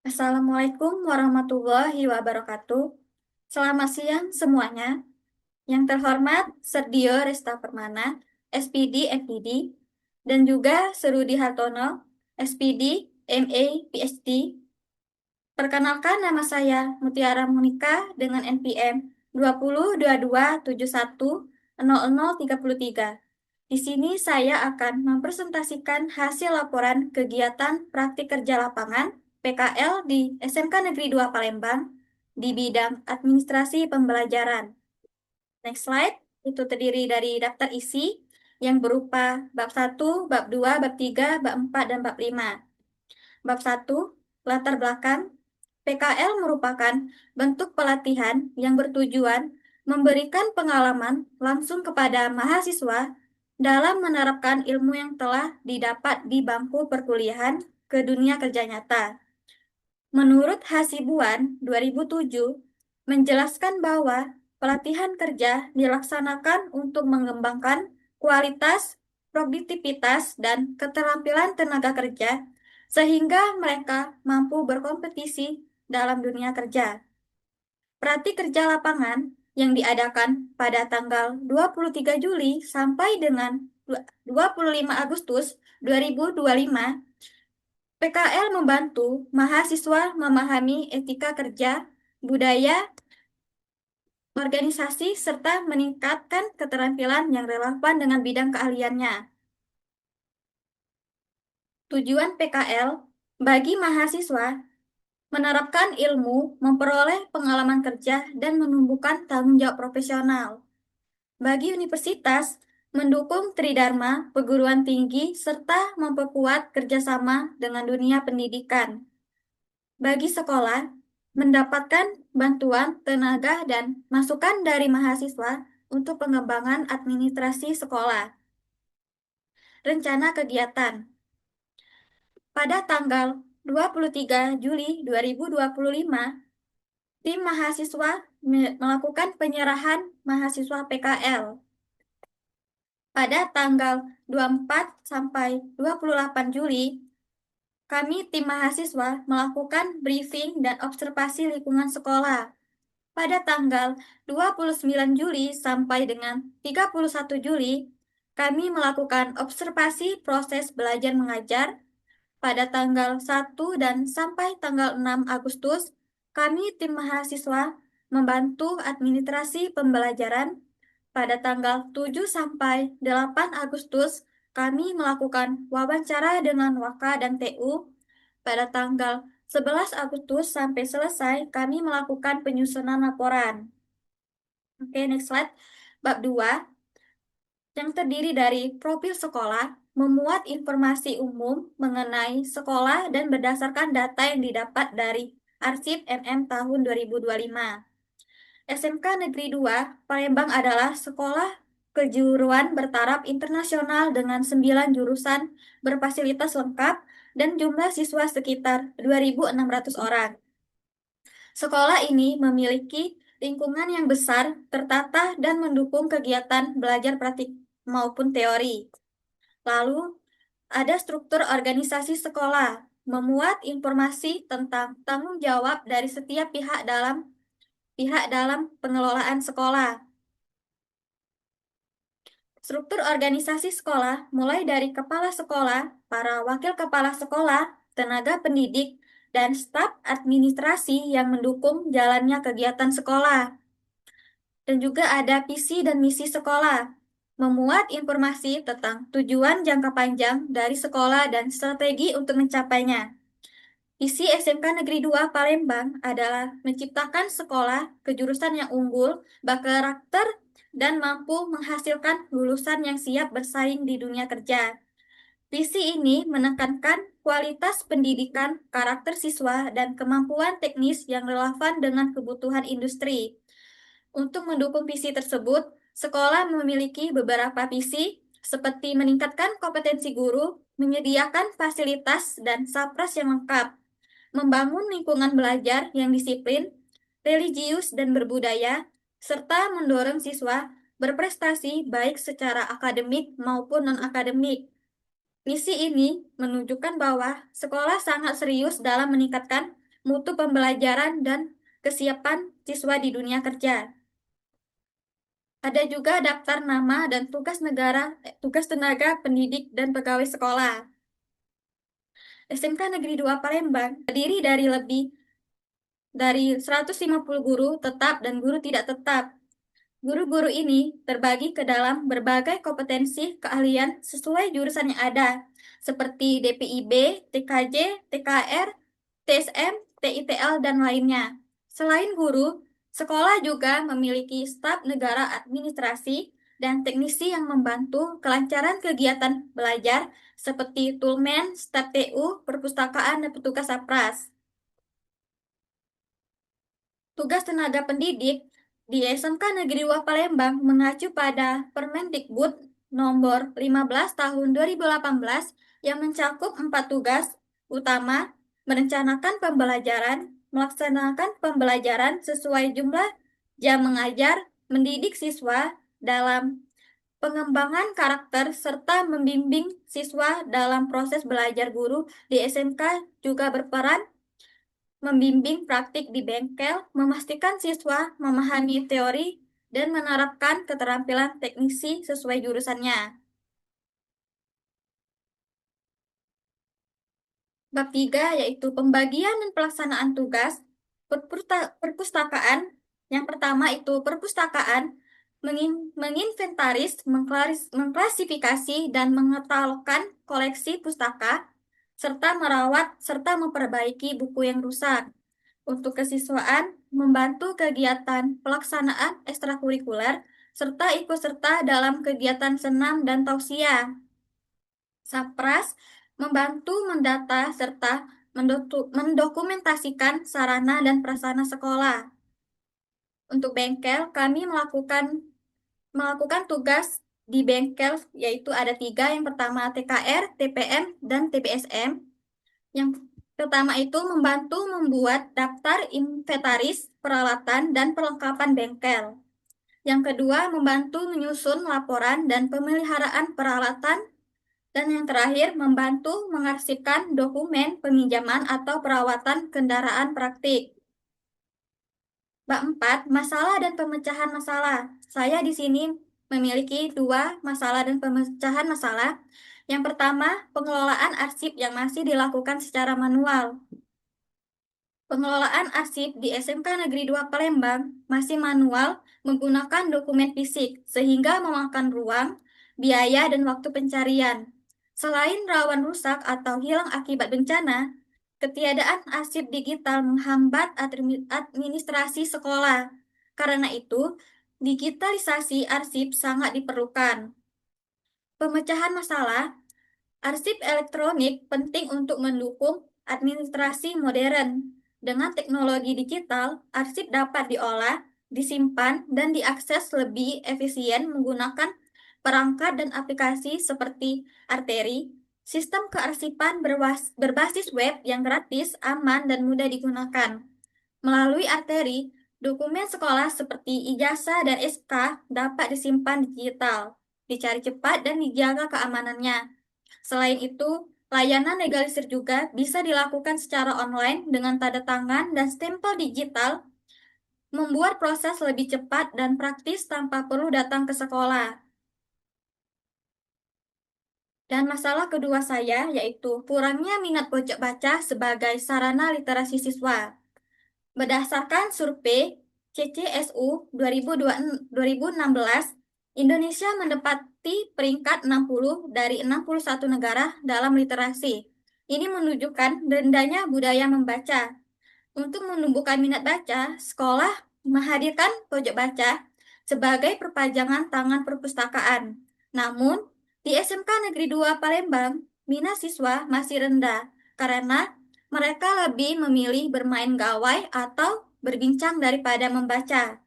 Assalamualaikum warahmatullahi wabarakatuh. Selamat siang semuanya. Yang terhormat Serdio Resta Permana, SPD, MPD, dan juga Serudi Hartono, SPD, MA, PhD. Perkenalkan nama saya Mutiara Monika dengan NPM 2022710033. Di sini saya akan mempresentasikan hasil laporan kegiatan praktik kerja lapangan PKL di SMK Negeri 2 Palembang di bidang administrasi pembelajaran. Next slide, itu terdiri dari daftar isi yang berupa bab 1, bab 2, bab 3, bab 4, dan bab 5. Bab 1, latar belakang. PKL merupakan bentuk pelatihan yang bertujuan memberikan pengalaman langsung kepada mahasiswa dalam menerapkan ilmu yang telah didapat di bangku perkuliahan ke dunia kerja nyata. Menurut Hasibuan 2007, menjelaskan bahwa pelatihan kerja dilaksanakan untuk mengembangkan kualitas, produktivitas, dan keterampilan tenaga kerja sehingga mereka mampu berkompetisi dalam dunia kerja. Praktik kerja lapangan yang diadakan pada tanggal 23 Juli sampai dengan 25 Agustus 2025, PKL membantu mahasiswa memahami etika kerja, budaya, organisasi, serta meningkatkan keterampilan yang relevan dengan bidang keahliannya. Tujuan PKL bagi mahasiswa menerapkan ilmu, memperoleh pengalaman kerja, dan menumbuhkan tanggung jawab profesional. Bagi universitas, mendukung Tridharma perguruan tinggi serta memperkuat kerjasama dengan dunia pendidikan. Bagi sekolah, mendapatkan bantuan tenaga dan masukan dari mahasiswa untuk pengembangan administrasi sekolah. Rencana kegiatan. Pada tanggal 23 Juli 2025, tim mahasiswa melakukan penyerahan mahasiswa PKL. Pada tanggal 24 sampai 28 Juli, kami tim mahasiswa melakukan briefing dan observasi lingkungan sekolah. Pada tanggal 29 Juli sampai dengan 31 Juli, kami melakukan observasi proses belajar mengajar. Pada tanggal 1 dan sampai tanggal 6 Agustus, kami tim mahasiswa membantu administrasi pembelajaran. Pada tanggal 7 sampai 8 Agustus, kami melakukan wawancara dengan Waka dan TU. Pada tanggal 11 Agustus sampai selesai, kami melakukan penyusunan laporan. Oke, next slide. Bab 2, yang terdiri dari profil sekolah, memuat informasi umum mengenai sekolah dan berdasarkan data yang didapat dari arsip MM tahun 2025. SMK Negeri 2 Palembang adalah sekolah kejuruan bertaraf internasional dengan 9 jurusan berfasilitas lengkap dan jumlah siswa sekitar 2.600 orang. Sekolah ini memiliki lingkungan yang besar, tertata, dan mendukung kegiatan belajar praktik maupun teori. Lalu, ada struktur organisasi sekolah, memuat informasi tentang tanggung jawab dari setiap pihak dalam pengelolaan sekolah. Struktur organisasi sekolah mulai dari kepala sekolah, para wakil kepala sekolah, tenaga pendidik, dan staf administrasi yang mendukung jalannya kegiatan sekolah. Dan juga ada visi dan misi sekolah, memuat informasi tentang tujuan jangka panjang dari sekolah dan strategi untuk mencapainya. Visi SMK Negeri 2 Palembang adalah menciptakan sekolah kejurusan yang unggul, berkarakter, dan mampu menghasilkan lulusan yang siap bersaing di dunia kerja. Visi ini menekankan kualitas pendidikan, karakter siswa, dan kemampuan teknis yang relevan dengan kebutuhan industri. Untuk mendukung visi tersebut, sekolah memiliki beberapa visi seperti meningkatkan kompetensi guru, menyediakan fasilitas dan sapras yang lengkap, membangun lingkungan belajar yang disiplin, religius, dan berbudaya, serta mendorong siswa berprestasi baik secara akademik maupun non-akademik. Misi ini menunjukkan bahwa sekolah sangat serius dalam meningkatkan mutu pembelajaran, dan kesiapan siswa di dunia kerja. Ada juga daftar nama dan tugas tenaga pendidik dan pegawai sekolah. SMK Negeri 2 Palembang terdiri dari lebih dari 150 guru tetap dan guru tidak tetap. Guru-guru ini terbagi ke dalam berbagai kompetensi keahlian sesuai jurusan yang ada, seperti DPIB, TKJ, TKR, TSM, TITL, dan lainnya. Selain guru, sekolah juga memiliki staf negara administrasi dan teknisi yang membantu kelancaran kegiatan belajar seperti tulmen, staf TU, perpustakaan, dan petugas apras. Tugas tenaga pendidik di SMK Negeri 2 Palembang mengacu pada Permendikbud nomor 15 tahun 2018 yang mencakup 4 tugas utama: merencanakan pembelajaran, melaksanakan pembelajaran sesuai jumlah jam mengajar, mendidik siswa dalam pengembangan karakter, serta membimbing siswa dalam proses belajar. Guru di SMK juga berperan membimbing praktik di bengkel, memastikan siswa memahami teori, dan menerapkan keterampilan teknisi sesuai jurusannya. Bab 3 yaitu pembagian dan pelaksanaan tugas perpustakaan. Yang pertama itu perpustakaan menginventaris, mengklasifikasi, dan mengetalogkan koleksi pustaka, serta merawat serta memperbaiki buku yang rusak. Untuk kesiswaan, membantu kegiatan pelaksanaan ekstrakurikuler, serta ikut serta dalam kegiatan senam dan tausiah. Sapras membantu mendata serta mendokumentasikan sarana dan prasarana sekolah. Untuk bengkel, kami melakukan tugas di bengkel, yaitu ada 3. Yang pertama TKR, TPM, dan TPSM. Yang pertama itu membantu membuat daftar inventaris peralatan dan perlengkapan bengkel. Yang kedua, membantu menyusun laporan dan pemeliharaan peralatan. Dan yang terakhir, membantu mengarsipkan dokumen peminjaman atau perawatan kendaraan praktik. Bab 4, masalah dan pemecahan masalah. Saya di sini memiliki 2 masalah dan pemecahan masalah. Yang pertama, pengelolaan arsip yang masih dilakukan secara manual. Pengelolaan arsip di SMK Negeri 2 Palembang masih manual menggunakan dokumen fisik, sehingga memakan ruang, biaya, dan waktu pencarian. Selain rawan rusak atau hilang akibat bencana, ketiadaan arsip digital menghambat administrasi sekolah. Karena itu, digitalisasi arsip sangat diperlukan. Pemecahan masalah, arsip elektronik penting untuk mendukung administrasi modern. Dengan teknologi digital, arsip dapat diolah, disimpan, dan diakses lebih efisien menggunakan perangkat dan aplikasi seperti Arteri, sistem kearsipan berbasis web yang gratis, aman, dan mudah digunakan. Melalui Arteri, dokumen sekolah seperti ijazah dan SK dapat disimpan digital, dicari cepat, dan dijaga keamanannya. Selain itu, layanan legalisir juga bisa dilakukan secara online dengan tanda tangan dan stempel digital, membuat proses lebih cepat dan praktis tanpa perlu datang ke sekolah. Dan masalah kedua saya yaitu kurangnya minat pojok baca sebagai sarana literasi siswa. Berdasarkan survei CCSU 2016, Indonesia menempati peringkat 60 dari 61 negara dalam literasi. Ini menunjukkan rendahnya budaya membaca. Untuk menumbuhkan minat baca, sekolah menghadirkan pojok baca sebagai perpanjangan tangan perpustakaan. Namun, di SMK Negeri 2 Palembang, minat siswa masih rendah karena mereka lebih memilih bermain gawai atau berbincang daripada membaca.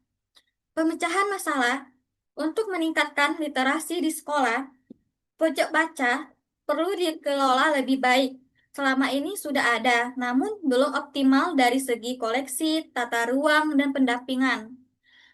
Pemecahan masalah untuk meningkatkan literasi di sekolah, pojok baca perlu dikelola lebih baik. Selama ini sudah ada, namun belum optimal dari segi koleksi, tata ruang, dan pendampingan.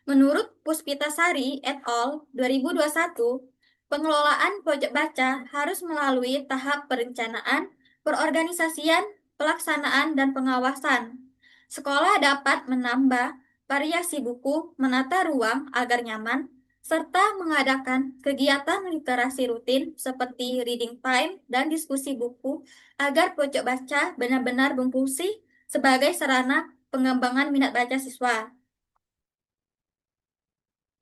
Menurut Puspitasari et al. 2021, pengelolaan pojok baca harus melalui tahap perencanaan, perorganisasian, pelaksanaan, dan pengawasan. Sekolah dapat menambah variasi buku, menata ruang agar nyaman, serta mengadakan kegiatan literasi rutin seperti reading time dan diskusi buku agar pojok baca benar-benar berfungsi sebagai sarana pengembangan minat baca siswa.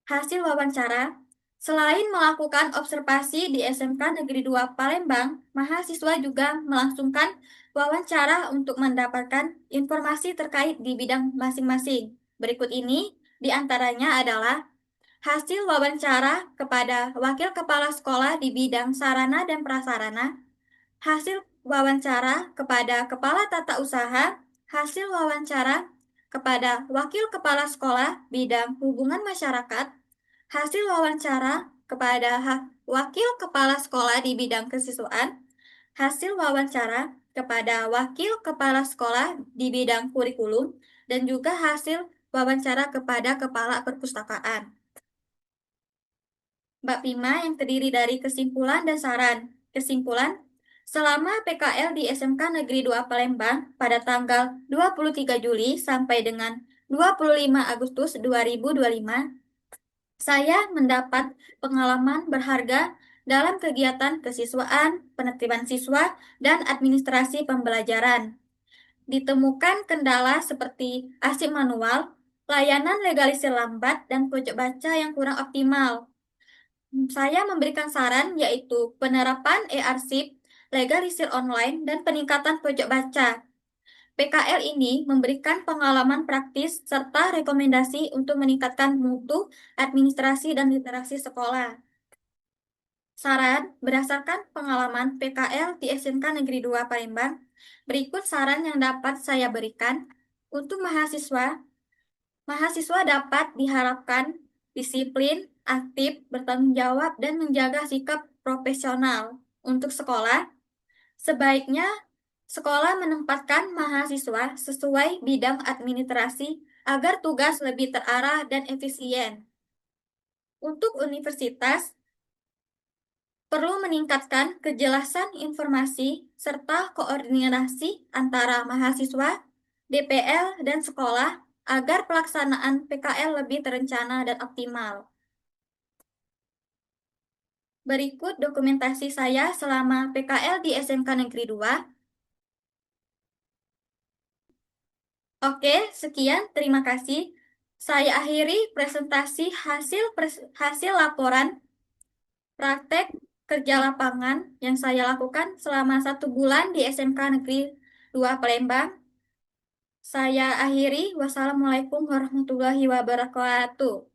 Hasil wawancara, selain melakukan observasi di SMK Negeri 2 Palembang, mahasiswa juga melangsungkan wawancara untuk mendapatkan informasi terkait di bidang masing-masing. Berikut ini diantaranya adalah hasil wawancara kepada Wakil Kepala Sekolah di bidang sarana dan prasarana, hasil wawancara kepada Kepala Tata Usaha, hasil wawancara kepada Wakil Kepala Sekolah bidang hubungan masyarakat, hasil wawancara kepada Wakil Kepala Sekolah di bidang kesiswaan, hasil wawancara kepada Wakil Kepala Sekolah di bidang kurikulum, dan juga hasil wawancara kepada Kepala Perpustakaan. Bab 5 yang terdiri dari kesimpulan dan saran. Kesimpulan, selama PKL di SMK Negeri 2 Palembang pada tanggal 23 Juli sampai dengan 25 Agustus 2025, saya mendapat pengalaman berharga dalam kegiatan kesiswaan, penertiban siswa, dan administrasi pembelajaran. Ditemukan kendala seperti arsip manual, layanan legalisir lambat, dan pojok baca yang kurang optimal. Saya memberikan saran yaitu penerapan e-arsip, legalisir online, dan peningkatan pojok baca. PKL ini memberikan pengalaman praktis serta rekomendasi untuk meningkatkan mutu administrasi dan literasi sekolah. Saran berdasarkan pengalaman PKL di SMK Negeri 2 Palembang, berikut saran yang dapat saya berikan untuk mahasiswa. Mahasiswa dapat diharapkan disiplin, aktif, bertanggung jawab, dan menjaga sikap profesional. Untuk sekolah, sebaiknya sekolah menempatkan mahasiswa sesuai bidang administrasi agar tugas lebih terarah dan efisien. Untuk universitas, perlu meningkatkan kejelasan informasi serta koordinasi antara mahasiswa, DPL, dan sekolah agar pelaksanaan PKL lebih terencana dan optimal. Berikut dokumentasi saya selama PKL di SMK Negeri 2. Oke, sekian. Terima kasih. Saya akhiri presentasi hasil laporan praktek kerja lapangan yang saya lakukan selama 1 bulan di SMK Negeri 2 Palembang. Saya akhiri. Wassalamualaikum warahmatullahi wabarakatuh.